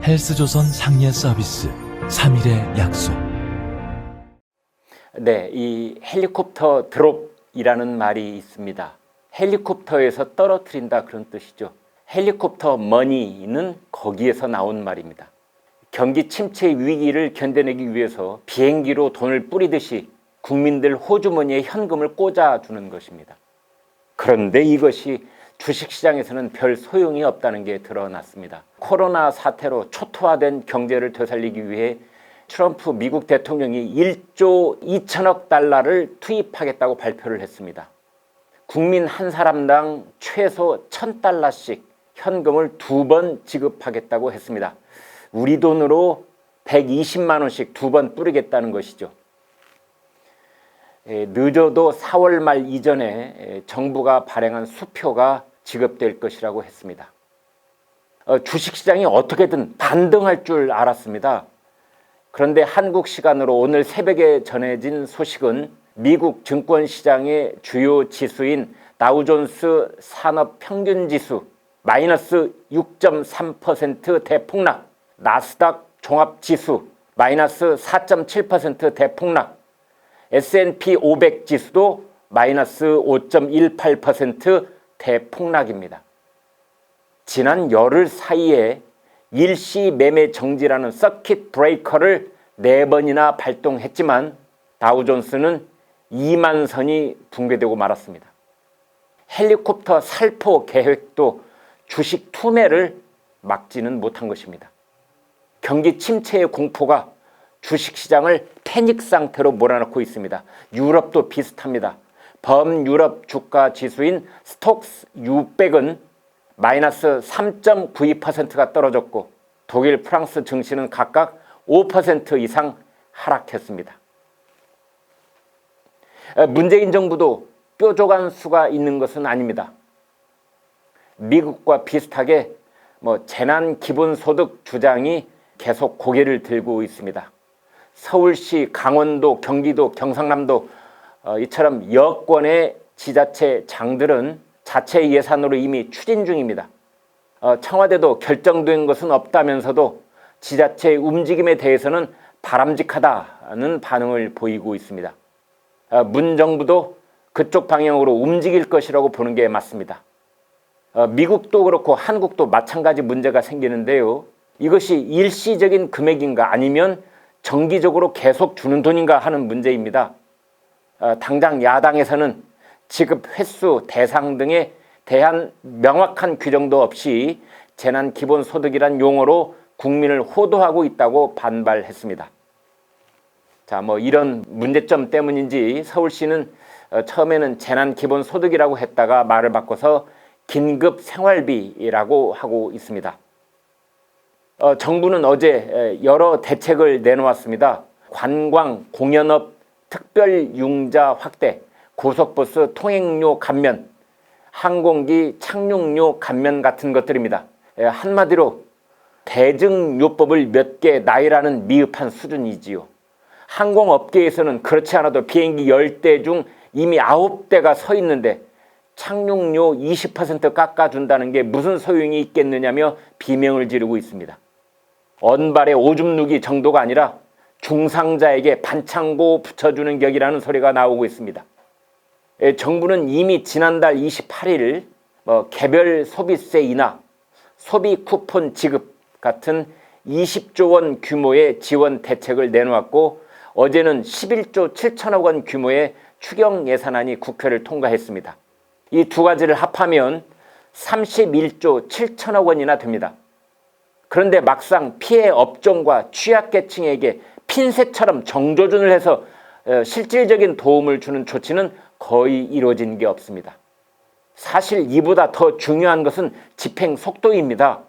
헬스조선 상예 서비스 3일의 약속. 네, 이 헬리콥터 드롭이라는 말이 있습니다. 헬리콥터에서 떨어뜨린다 그런 뜻이죠. 헬리콥터 머니는 거기에서 나온 말입니다. 경기 침체 위기를 견뎌내기 위해서 비행기로 돈을 뿌리듯이 국민들 호주머니에 현금을 꽂아주는 것입니다. 그런데 이것이 주식시장에서는 별 소용이 없다는 게 드러났습니다. 코로나 사태로 초토화된 경제를 되살리기 위해 트럼프 미국 대통령이 1조 2천억 달러를 투입하겠다고 발표를 했습니다. 국민 한 사람당 최소 1,000달러씩 현금을 2번 지급하겠다고 했습니다. 우리 돈으로 120만 원씩 2번 뿌리겠다는 것이죠. 늦어도 4월 말 이전에 정부가 발행한 수표가 지급될 것이라고 했습니다. 주식시장이 어떻게든 반등할 줄 알았습니다. 그런데 한국 시간으로 오늘 새벽에 전해진 소식은 미국 증권시장의 주요 지수인 다우존스 산업평균지수 마이너스 6.3% 대폭락, 나스닥 종합지수 마이너스 4.7% 대폭락, S&P 500 지수도 마이너스 5.18% 대폭락입니다. 지난 열흘 사이에 일시 매매 정지라는 서킷 브레이커를 4번이나 발동했지만 다우존스는 2만 선이 붕괴되고 말았습니다. 헬리콥터 살포 계획도 주식 투매를 막지는 못한 것입니다. 경기 침체의 공포가 주식시장을 패닉 상태로 몰아넣고 있습니다. 유럽도 비슷합니다. 범유럽 주가 지수인 스톡스 600은 마이너스 3.92%가 떨어졌고 독일, 프랑스 증시는 각각 5% 이상 하락했습니다. 문재인 정부도 뾰족한 수가 있는 것은 아닙니다. 미국과 비슷하게 재난 기본소득 주장이 계속 고개를 들고 있습니다. 서울시, 강원도, 경기도, 경상남도 이처럼 여권의 지자체 장들은 자체 예산으로 이미 추진 중입니다. 청와대도 결정된 것은 없다면서도 지자체의 움직임에 대해서는 바람직하다는 반응을 보이고 있습니다. 문 정부도 그쪽 방향으로 움직일 것이라고 보는 게 맞습니다. 미국도 그렇고 한국도 마찬가지 문제가 생기는데요. 이것이 일시적인 금액인가 아니면 정기적으로 계속 주는 돈인가 하는 문제입니다. 당장 야당에서는 지급 횟수, 대상 등에 대한 명확한 규정도 없이 재난기본소득이란 용어로 국민을 호도하고 있다고 반발했습니다. 자, 이런 문제점 때문인지 서울시는 처음에는 재난기본소득이라고 했다가 말을 바꿔서 긴급생활비라고 하고 있습니다. 정부는 어제 여러 대책을 내놓았습니다. 관광, 공연업, 특별융자 확대, 고속버스 통행료 감면, 항공기 착륙료 감면 같은 것들입니다. 한마디로 대증요법을 몇 개 나열하는 미흡한 수준이지요. 항공업계에서는 그렇지 않아도 비행기 10대 중 이미 9대가 서 있는데 착륙료 20% 깎아준다는 게 무슨 소용이 있겠느냐며 비명을 지르고 있습니다. 언발의 오줌 누기 정도가 아니라 중상자에게 반창고 붙여주는 격이라는 소리가 나오고 있습니다. 정부는 이미 지난달 28일 개별 소비세 인하, 소비 쿠폰 지급 같은 20조 원 규모의 지원 대책을 내놓았고 어제는 11조 7천억 원 규모의 추경 예산안이 국회를 통과했습니다. 이 두 가지를 합하면 31조 7천억 원이나 됩니다. 그런데 막상 피해 업종과 취약계층에게 핀셋처럼 정조준을 해서 실질적인 도움을 주는 조치는 거의 이루어진 게 없습니다. 사실 이보다 더 중요한 것은 집행 속도입니다.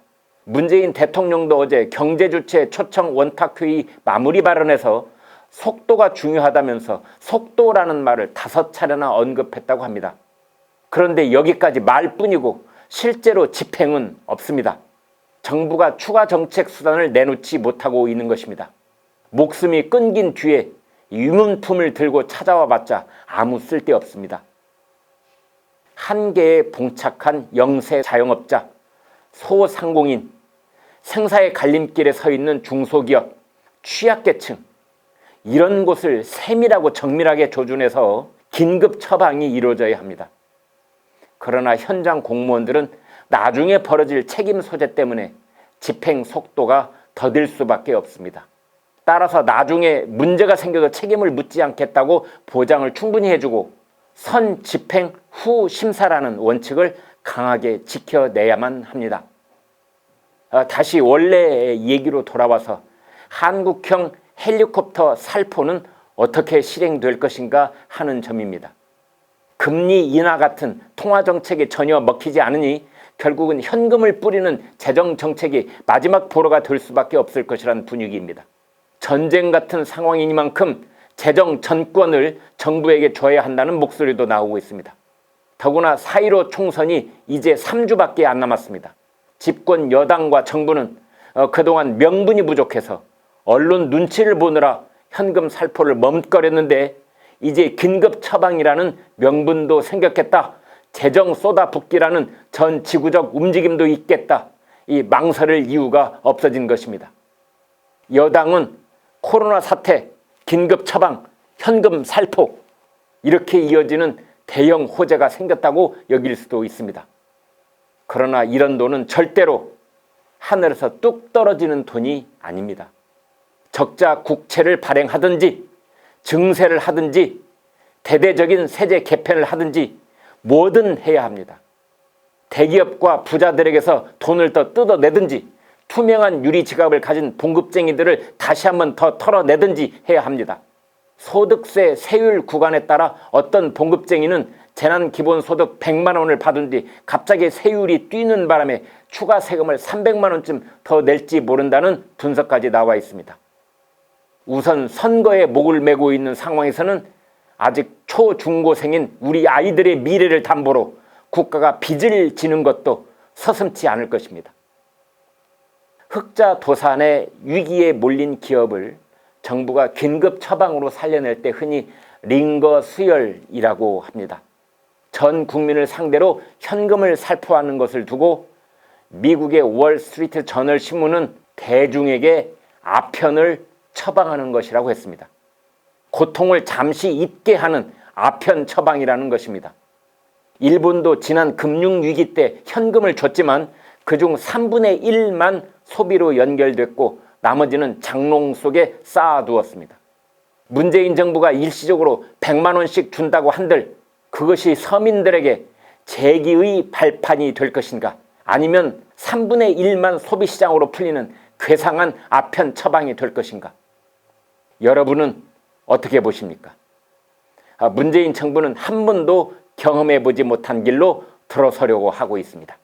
문재인 대통령도 어제 경제주체 초청 원탁회의 마무리 발언에서 속도가 중요하다면서 속도라는 말을 5차례나 언급했다고 합니다. 그런데 여기까지 말뿐이고 실제로 집행은 없습니다. 정부가 추가 정책 수단을 내놓지 못하고 있는 것입니다. 목숨이 끊긴 뒤에 유문품을 들고 찾아와 봤자 아무 쓸데 없습니다. 한계에 봉착한 영세 자영업자, 소상공인, 생사의 갈림길에 서 있는 중소기업, 취약계층, 이런 곳을 세밀하고 정밀하게 조준해서 긴급 처방이 이루어져야 합니다. 그러나 현장 공무원들은 나중에 벌어질 책임 소재 때문에 집행 속도가 더딜 수밖에 없습니다. 따라서 나중에 문제가 생겨도 책임을 묻지 않겠다고 보장을 충분히 해주고 선 집행 후 심사라는 원칙을 강하게 지켜내야만 합니다. 다시 원래 얘기로 돌아와서 한국형 헬리콥터 살포는 어떻게 실행될 것인가 하는 점입니다. 금리 인하 같은 통화정책이 전혀 먹히지 않으니 결국은 현금을 뿌리는 재정정책이 마지막 보루가 될 수밖에 없을 것이라는 분위기입니다. 전쟁 같은 상황이니만큼 재정 전권을 정부에게 줘야 한다는 목소리도 나오고 있습니다. 더구나 4.15 총선이 이제 3주밖에 안 남았습니다. 집권 여당과 정부는 그동안 명분이 부족해서 언론 눈치를 보느라 현금 살포를 멈칫거렸는데 이제 긴급 처방이라는 명분도 생겼겠다. 재정 쏟아붓기라는 전 지구적 움직임도 있겠다. 이 망설일 이유가 없어진 것입니다. 여당은 코로나 사태, 긴급 처방, 현금 살포 이렇게 이어지는 대형 호재가 생겼다고 여길 수도 있습니다. 그러나 이런 돈은 절대로 하늘에서 뚝 떨어지는 돈이 아닙니다. 적자 국채를 발행하든지 증세를 하든지 대대적인 세제 개편을 하든지 뭐든 해야 합니다. 대기업과 부자들에게서 돈을 더 뜯어내든지 투명한 유리지갑을 가진 봉급쟁이들을 다시 한번 더 털어내든지 해야 합니다. 소득세 세율 구간에 따라 어떤 봉급쟁이는 재난기본소득 100만 원을 받은 뒤 갑자기 세율이 뛰는 바람에 추가 세금을 300만 원쯤 더 낼지 모른다는 분석까지 나와 있습니다. 우선 선거에 목을 메고 있는 상황에서는 아직 초중고생인 우리 아이들의 미래를 담보로 국가가 빚을 지는 것도 서슴지 않을 것입니다. 흑자 도산의 위기에 몰린 기업을 정부가 긴급 처방으로 살려낼 때 흔히 링거 수혈이라고 합니다. 전 국민을 상대로 현금을 살포하는 것을 두고 미국의 월스트리트 저널 신문은 대중에게 아편을 처방하는 것이라고 했습니다. 고통을 잠시 잊게 하는 아편 처방이라는 것입니다. 일본도 지난 금융위기 때 현금을 줬지만 그중 3분의 1만 소비로 연결됐고 나머지는 장롱 속에 쌓아두었습니다. 문재인 정부가 일시적으로 100만 원씩 준다고 한들 그것이 서민들에게 재기의 발판이 될 것인가, 아니면 3분의 1만 소비시장으로 풀리는 괴상한 아편 처방이 될 것인가. 여러분은 어떻게 보십니까? 문재인 정부는 한 번도 경험해보지 못한 길로 들어서려고 하고 있습니다.